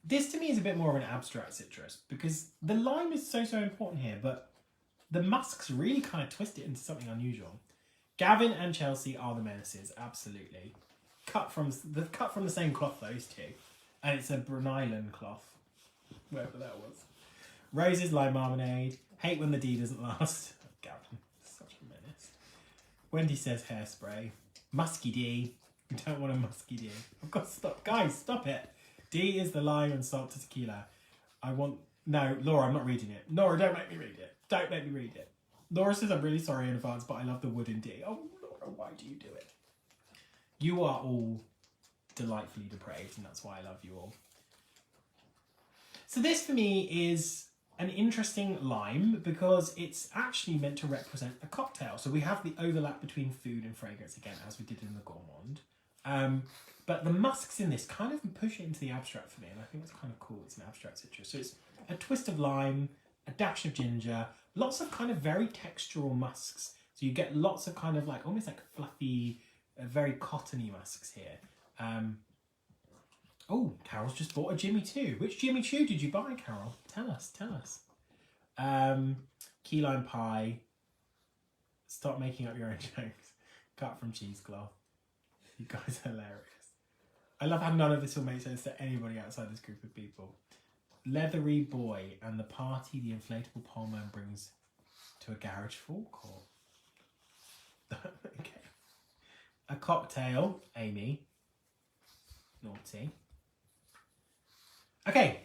This to me is a bit more of an abstract citrus because the lime is so important here, but the musks really kind of twist it into something unusual. Gavin and Chelsea are the menaces, absolutely. Cut from the same cloth, those two. And it's a Brine Island cloth, whatever that was. Roses, lime marmalade. Hate when the D doesn't last. Gavin, such a menace. Wendy says hairspray. Musky D. You don't want a musky D. I've got to stop. Guys, stop it. D is the lime and salt to tequila. No, Laura, I'm not reading it. Laura, don't make me read it. Don't make me read it. Laura says, I'm really sorry in advance, but I love the wood in D. Oh, Laura, why do you do it? You are all delightfully depraved, and that's why I love you all. So this, for me, is an interesting lime because it's actually meant to represent a cocktail. So we have the overlap between food and fragrance, again, as we did in the Gourmand. But the musks in this kind of push it into the abstract for me, and I think it's kind of cool. It's an abstract citrus. So it's a twist of lime, a dash of ginger, lots of kind of very textural musks. So you get lots of kind of almost like fluffy, very cottony musks here. Oh, Carol's just bought a Jimmy Choo. Which Jimmy Choo did you buy, Carol? Tell us. Key lime pie. Stop making up your own jokes. Cut from cheesecloth. You guys are hilarious. I love how none of this will make sense to anybody outside this group of people. Leathery boy and the party the inflatable pole man brings to a garage forecourt. Okay. A cocktail, Amy. Naughty. Okay,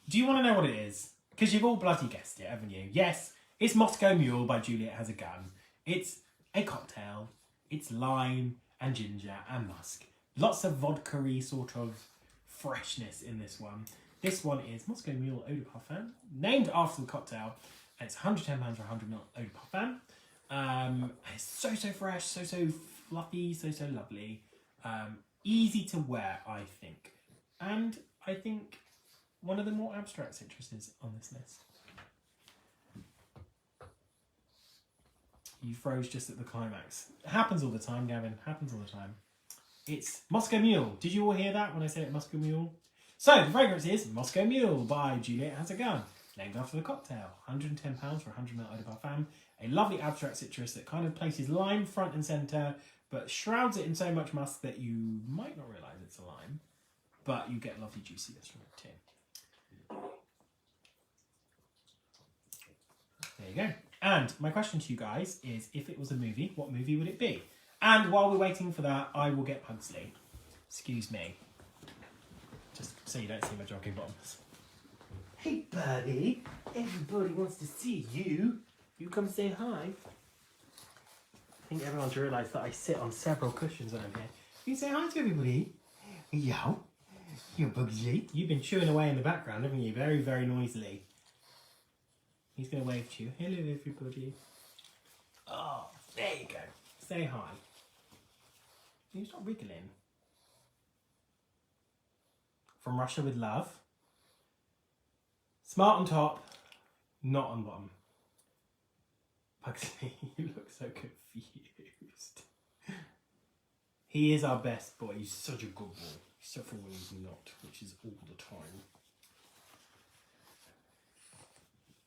do you want to know what it is? Because you've all bloody guessed it, haven't you? Yes, it's Moscow Mule by Juliet Has a Gun. It's a cocktail. It's lime and ginger and musk. Lots of vodka-y sort of freshness in this one. This one is Moscow Mule Eau de Parfum, named after the cocktail. And it's £110 for 100ml Eau de Parfum. It's so fresh, so fluffy, so lovely. Easy to wear, I think. And I think one of the more abstract citruses on this list. You froze just at the climax. It happens all the time, Gavin. Happens all the time. It's Moscow Mule. Did you all hear that when I said it, Moscow Mule? So, the fragrance is Moscow Mule by Juliet Has a Gun. Named after the cocktail. £110 for 100ml Eau de Parfum. A lovely abstract citrus that kind of places lime front and centre, but shrouds it in so much musk that you might not realise it's a lime. But you get lovely juiciness from it too. There you go. And my question to you guys is, if it was a movie, what movie would it be? And while we're waiting for that, I will get Pugsley. Excuse me. Just so you don't see my jogging bottoms. Hey, buddy. Everybody wants to see you. You come say hi. I think everyone's realised that I sit on several cushions when I'm here. You say hi to everybody. Yo. You Bugsy. You've been chewing away in the background, haven't you? Very, very noisily. He's going to wave to you. Hello, everybody. Oh, there you go. Say hi. You stop wriggling. From Russia with love. Smart on top, not on bottom. Pugsley, you look so confused. He is our best boy. He's such a good boy. Except for when he's not, which is all the time.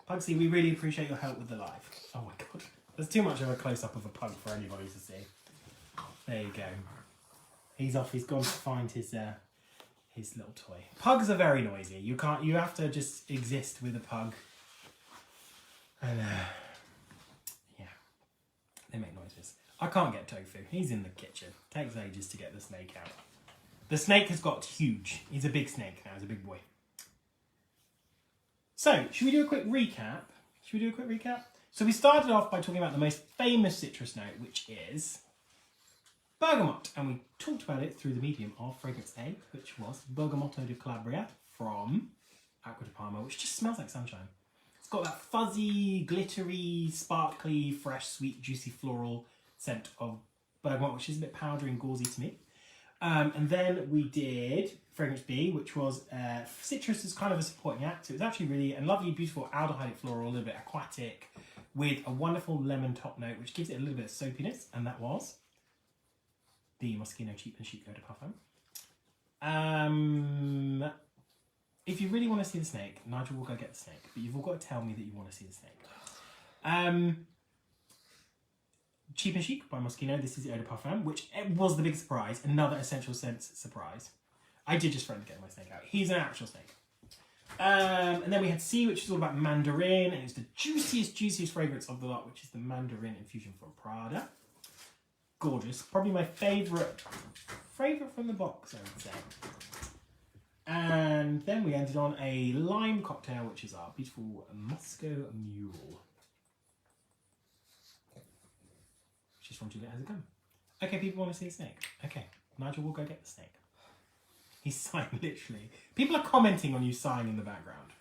Pugsley, we really appreciate your help with the live. Oh my god. There's too much of a close-up of a pug for anybody to see. There you go. He's off. He's gone to find his little toy. Pugs are very noisy. You have to just exist with a pug. And yeah, they make noises. I can't get Tofu. He's in the kitchen. Takes ages to get the snake out. The snake has got huge. He's a big snake now. He's a big boy. So, should we do a quick recap? So we started off by talking about the most famous citrus note, which is bergamot. And we talked about it through the medium of fragrance A, which was Bergamotto di Calabria from Acqua di Parma, which just smells like sunshine. It's got that fuzzy, glittery, sparkly, fresh, sweet, juicy floral scent of bergamot, which is a bit powdery and gauzy to me. And then we did fragrance B, which was citrus as kind of a supporting act. So it was actually really a lovely, beautiful aldehydic floral, a little bit aquatic, with a wonderful lemon top note, which gives it a little bit of soapiness, and that was the Moschino Cheap and Chic Eau de Parfum. If you really want to see the snake, Nigel will go get the snake, but you've all got to tell me that you want to see the snake. Cheap and Chic by Moschino. This is the Eau de Parfum, which was the big surprise. Another Essential Scents surprise. I did just throw to get my snake out. He's an actual snake. And then we had C, which is all about mandarin, and it's the juiciest fragrance of the lot, which is the mandarin infusion from Prada. Gorgeous. Probably my favourite from the box, I would say. And then we ended on a lime cocktail, which is our beautiful Moscow Mule. Just from Juliet Has a Gun. Okay, people want to see a snake. Okay, Nigel will go get the snake. He's sighing, literally. People are commenting on you sighing in the background.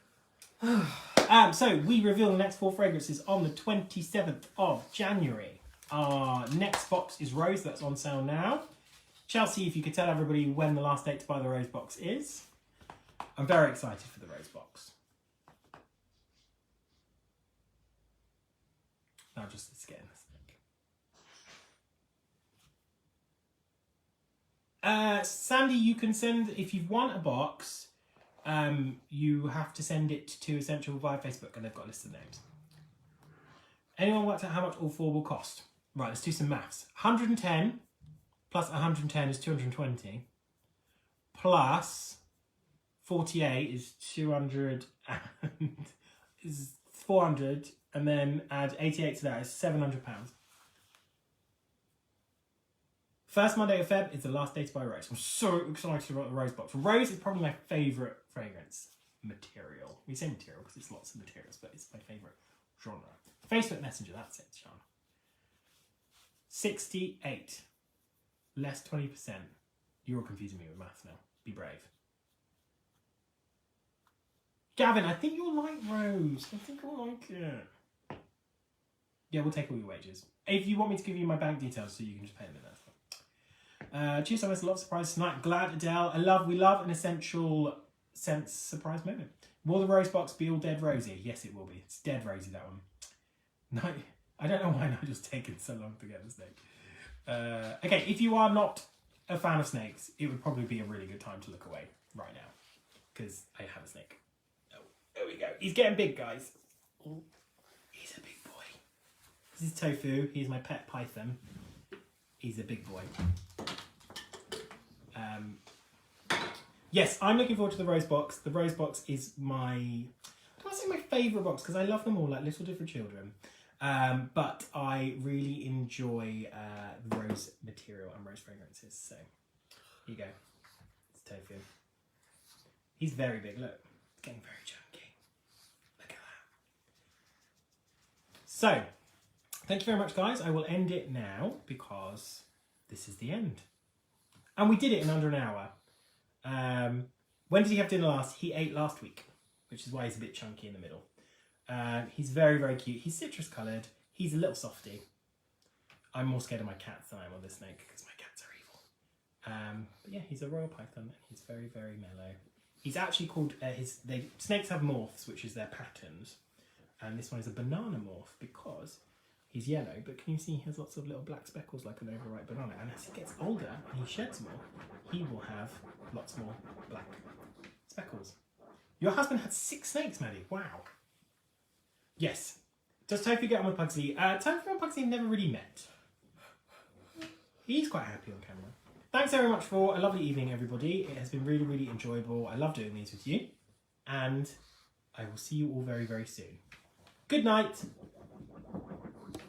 So, we reveal the next 4 fragrances on the 27th of January. Our next box is Rose, that's on sale now. Chelsea, if you could tell everybody when the last date to buy the Rose box is. I'm very excited for the Rose box. Now just let's get in the snake. Sandy, you can send, if you want a box, you have to send it to Escentual via Facebook, and they've got a list of names. Anyone worked out how much all 4 will cost? Right, let's do some maths. 110 plus 110 is 220, plus 48 is 200 and is 400, and then add 88 to that is £700. First Monday of Feb is the last day to buy Rose. I'm so excited about the Rose box. Rose is probably my favourite fragrance material. We say material because it's lots of materials, but it's my favourite genre. Facebook Messenger, that's it, Sean. 68. Less 20%. You're all confusing me with maths now. Be brave. Gavin, I think you'll like Rose. I think you'll like it. Yeah, we'll take all your wages. If you want me to give you my bank details so you can just pay them in there. Cheers, I was a lot of surprise tonight. Glad, Adele. We love an Essential Scents surprise moment. Will the Rose box be all dead rosy? Yes, it will be. It's dead rosy, that one. No, I don't know why Nigel's taken so long to get the snake. Okay, if you are not a fan of snakes, it would probably be a really good time to look away right now. Because I have a snake. Oh, there we go. He's getting big, guys. He's a big boy. This is Tofu. He's my pet python. He's a big boy. Yes, I'm looking forward to the Rose box. The Rose box is my, I don't want to say my favourite box because I love them all like little different children. But I really enjoy the Rose material and Rose fragrances. So, here you go. It's Tofu. He's very big, look. It's getting very chunky. So, thank you very much, guys. I will end it now because this is the end. And we did it in under an hour. When did he have dinner last? He ate last week, which is why he's a bit chunky in the middle. He's very, very cute. He's citrus coloured. He's a little softy. I'm more scared of my cats than I am of this snake because my cats are evil. But yeah, he's a royal python and he's very, very mellow. He's actually called, snakes have morphs, which is their patterns. And this one is a banana morph because he's yellow, but can you see he has lots of little black speckles like an overripe banana? And as he gets older and he sheds more, he will have lots more black speckles. Your husband had 6 snakes, Maddie. Wow. Yes. Does Tofu get on with Pugsy? Tofu and Pugsy have never really met. He's quite happy on camera. Thanks very much for a lovely evening, everybody. It has been really, really enjoyable. I love doing these with you. And I will see you all very, very soon. Good night.